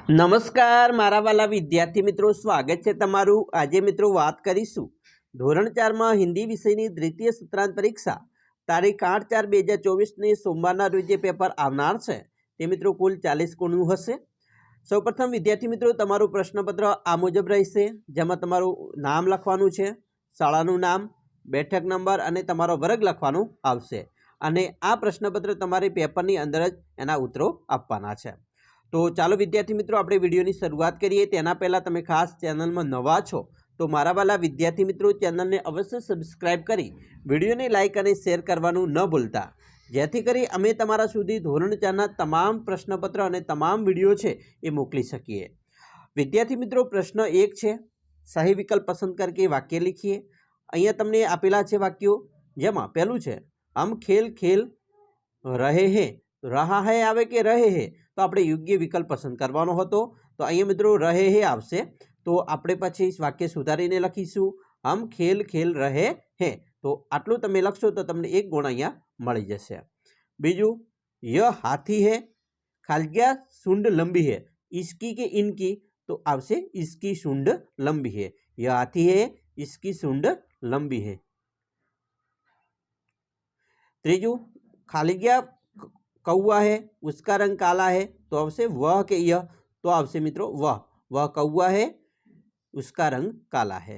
નમસ્કાર મારા વાલા વિદ્યાર્થી મિત્રો, સ્વાગત છે તમારું। આજે મિત્રો વાત કરીશું ધોરણ 4માં હિન્દી વિષયની દ્વિતીય સત્રાંત પરીક્ષા તારીખ 8/4/2024ની સોમવારના રોજ જે પેપર આવનાર છે તે મિત્રો કુલ 40 ગુણનું હશે। સૌપ્રથમ વિદ્યાર્થી મિત્રો, તમારું પ્રશ્નપત્ર આ મુજબ રહેશે, જેમાં તમારું નામ લખવાનું છે, શાળાનું નામ, બેઠક નંબર અને તમારો વર્ગ લખવાનું આવશે અને આ પ્રશ્નપત્ર તમારે પેપરની અંદર જ એના ઉત્તરો આપવાના છે। तो चालो विद्यार्थी मित्रों આપણે વિડિયોની શરૂઆત કરીએ। તેના પહેલા તમે ખાસ ચેનલમાં નવા છો તો મારા વાલા વિદ્યાર્થી મિત્રો, ચેનલને અવશ્ય સબસ્ક્રાઇબ કરી વિડિયોને લાઈક અને શેર કરવાનું ન ભૂલતા, જેથી કરી અમે તમારા સુધી ધોરણ 4ના તમામ પ્રશ્નપત્ર અને તમામ વિડિયો છે એ મોકલી શકીએ। વિદ્યાર્થી મિત્રો, પ્રશ્ન 1 છે, સહી વિકલ્પ પસંદ करके વાક્ય लिखिए। અહીંયા તમને આપેલા છે વાક્યો, જેમાં પહેલું છે हम खेल खेल रहे हैं। रहा है आवे के रहे हैं तो આપણે યોગ્ય વિકલ્પ પસંદ કરવાનો હતો। તો અહીંયા મિત્રો રહે હે આવશે, તો આપણે પછી વાક્ય સુધારીને લખીશું हम खेल खेल रहे हैं। તો આટલું તમે લખશો તો તમને 1 ગુણ અહીંયા મળી જશે। બીજું, यह हाथी है, खालिया सूंड लंबी है, इसकी के इनकी तो आवશે इसकी सूंड लंबी है। यह हाथी है, इसकी सूंड लंबी है। ત્રીજું, खालिया कौआ है, उसका रंग काला है तो आवશે वह के यह, तो आवશે मित्रों वह कौआ है, उसका रंग काला है।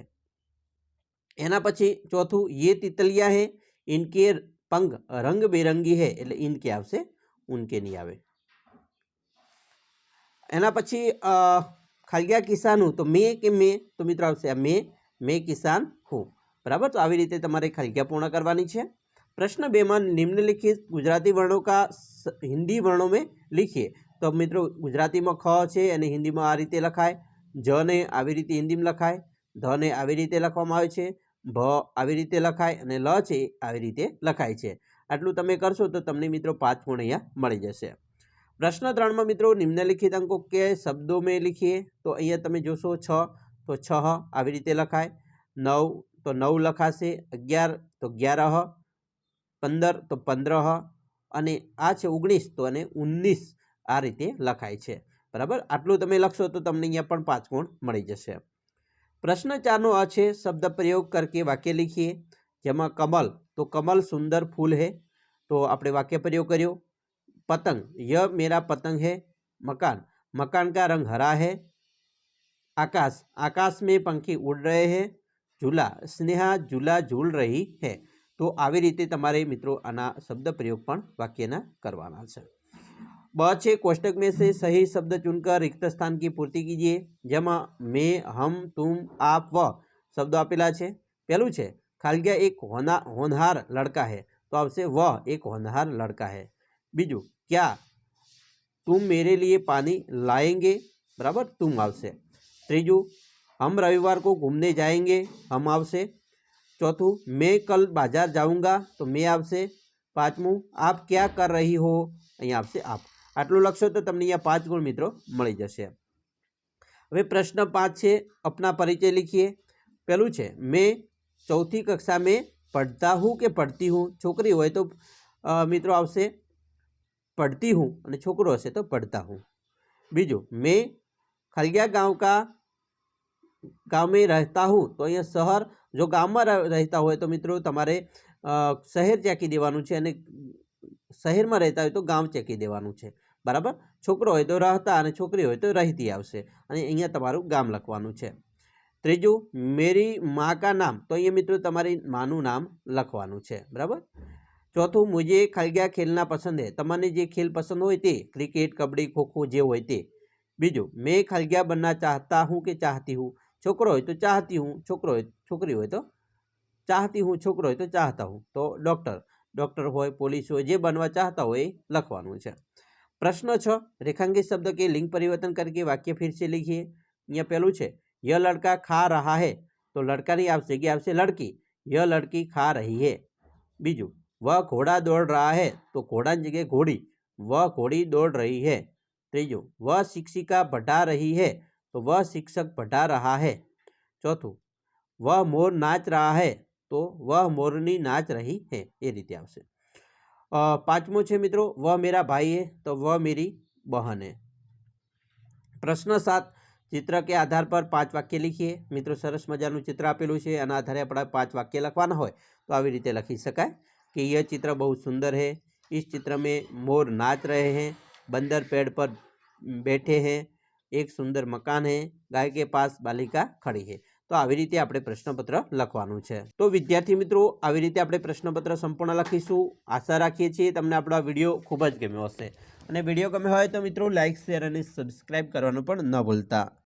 एना पछी चौथुं, ये तितलियां है, इनके पंख रंग बेरंगी है એટલે इनके आवશે, उनके नहीं आवे। एना पछी खालिया किसान हूँ तो मैं के मैं, तो मित्रों आवશે मैं किसान हूँ। बराबर, तो આવી રીતે તમારે ખાલિયા પૂર્ણ કરવાની છે। प्रश्न 2 में निम्नलिखित गुजराती वर्णों का हिंदी वर्णों में लिखिए। तो मित्रों गुजराती में ख है और हिंदी में आ रीते लखाय, ज ने आवी रीते हिंदी में लखाय, ध ने आवी रीते लखवामां आवे छे, भ आवी रीते लखाय अने ल छे आवी रीते लखाय छे। आटलुं तमे करशो तो तमने मित्रों 5 गुण अहींया मळी जशे। प्रश्न 3 में मित्रों निम्नलिखित अंकों के शब्दों में लिखिए। तो अहींया तमे जोशो 6 तो 6 आवी रीते लखाय, 9 तो 9 लखाशे, 11 तो 11, 15 तो 15 અને આ છે 19 તો અને 19 આ રીતે લખાય છે। બરાબર, આટલું તમે લખશો તો તમને અહીંયા પણ 5 ગુણ મળી જશે। પ્રશ્ન 4 નો અ છે શબ્દ પ્રયોગ करके વાક્ય लिखिए। જેમાં કમલ, તો કમલ સુંદર ફૂલ है, તો આપણે વાક્ય પ્રયોગ કર્યો। पतंग, यह मेरा पतंग है। मकान, मकान का रंग हरा है। आकाश, आकाश में पंखी उड़ रहे हैं। झूला, स्नेहा झूला झूल रही है। तो આવી રીતે તમારે મિત્રો આના શબ્દ પ્રયોગ પણ વાક્યના કરવાના છે। બ છે कोष्टक में से सही शब्द चुनकर रिक्त स्थान की पूर्ति कीजिए। જેમાં मैं, हम, तुम, आप, वह शब्दों આપેલા છે। પહેલું છે ખાલિયા एक होनहार लड़का है, तो આવશે वह एक होनहार लड़का है। બીજું, क्या तुम मेरे लिए पानी लाएंगे, बराबर, तुम आवશે। ત્રીજું, हम रविवार को घूमने जाएंगे, हम आवશે। चौथुं, मैं कल बाजार जाऊंगा, तो मैं आवશે। पांचमું, आप क्या कर रही हो, अहींया आवશે आप। आटલું લખશો तो तमने अहींया 5 गुण मित्रों मळी जशे। हवे प्रश्न 5 छे, अपना परिचय लिखिए। पहेलुं छे मैं चौथी कक्षा में पढ़ता हूँ के पढ़ती हूँ। छोकरी होय तो मित्रों आवશે पढ़ती हूँ अने छोकरो हशे तो पढ़ता हूँ। बीजું, मैं खालिया गांव में रहता हूँ, तो अहींया शहर, जो गाम में रहता हो तो मित्रों तमारे शहर चेकी देवानुं छे अने शहर में रहता हो तो गाम चेकी देवानुं छे। बराबर, छोकरो होय तो रहता अने छोकरी होय तो रहती आवशे अने अहींया तमारुं गाम लखवानुं छे। त्रीजुं, मेरी माँ का नाम, तो अहींया मित्रों तमारी माँनुं नाम लखवानुं छे। बराबर। चौथुं, मुझे खालिया खेलना पसंद है, तमने जे खेल पसंद होय ते, क्रिकेट, कबड्डी, खो खो जे होय ते। बीजुं, मैं खालिया बनना चाहता हूँ के चाहती हूँ। छोकरो होय तो चाहती हूँ, छोकरी होय तो चाहती हूँ, छोकरो होय तो चाहता हूँ। तो डॉक्टर होय, पुलिस होय, जे बनवा चाहता होय लखवानुं छे। प्रश्न 6, रेखांकित शब्द के लिंग परिवर्तन करके वाक्य फिर से लिखिए। अहींया पहेलुं छे यह लड़का खा रहा है, तो लड़का नहीं आवशे के आवशे लड़की, यह लड़की खा रही है। बीजुं, वह घोड़ा दौड़ रहा है, तो घोड़ानी जगह घोड़ी, वह घोड़ी दौड़ रही है। त्रीजुं, वह शिक्षिका पढ़ा रही है, तो वह शिक्षक पढ़ा रहा है। चौथुं, वह मोर नाच रहा है, तो वह मोरनी नाच रही है। ये रीते आवशे। पांचमो छे मित्रों, वह मेरा भाई है, तो वह मेरी बहन है। પ્રશ્ન 7, ચિત્ર કે આધાર પર 5 વાક્ય લીખીએ. મિત્રો સરસ મજાનું ચિત્ર આપેલું છે, આના આધારે આપણે 5 વાક્ય લખવાના હોય તો આવી રીતે લખી શકાય કે यह चित्र बहुत सुंदर है, इस चित्र में मोर नाच रहे हैं, बंदर पेड़ पर बैठे हैं, एक सुंदर मकान है, गाय के पास बालिका खड़ी है. તો આવી રીતે આપણે પ્રશ્નપત્ર લખવાનું છે. તો વિદ્યાર્થી મિત્રો આવી રીતે આપણે પ્રશ્નપત્ર સંપૂર્ણ લખીશું. આશા રાખીએ છીએ તમને આપણો વિડીયો ખૂબ જ ગમ્યો હશે અને વિડીયો ગમ્યો હોય તો મિત્રો લાઇક, શેર અને સબસ્ક્રાઈબ કરવાનું પણ ન ભૂલતા.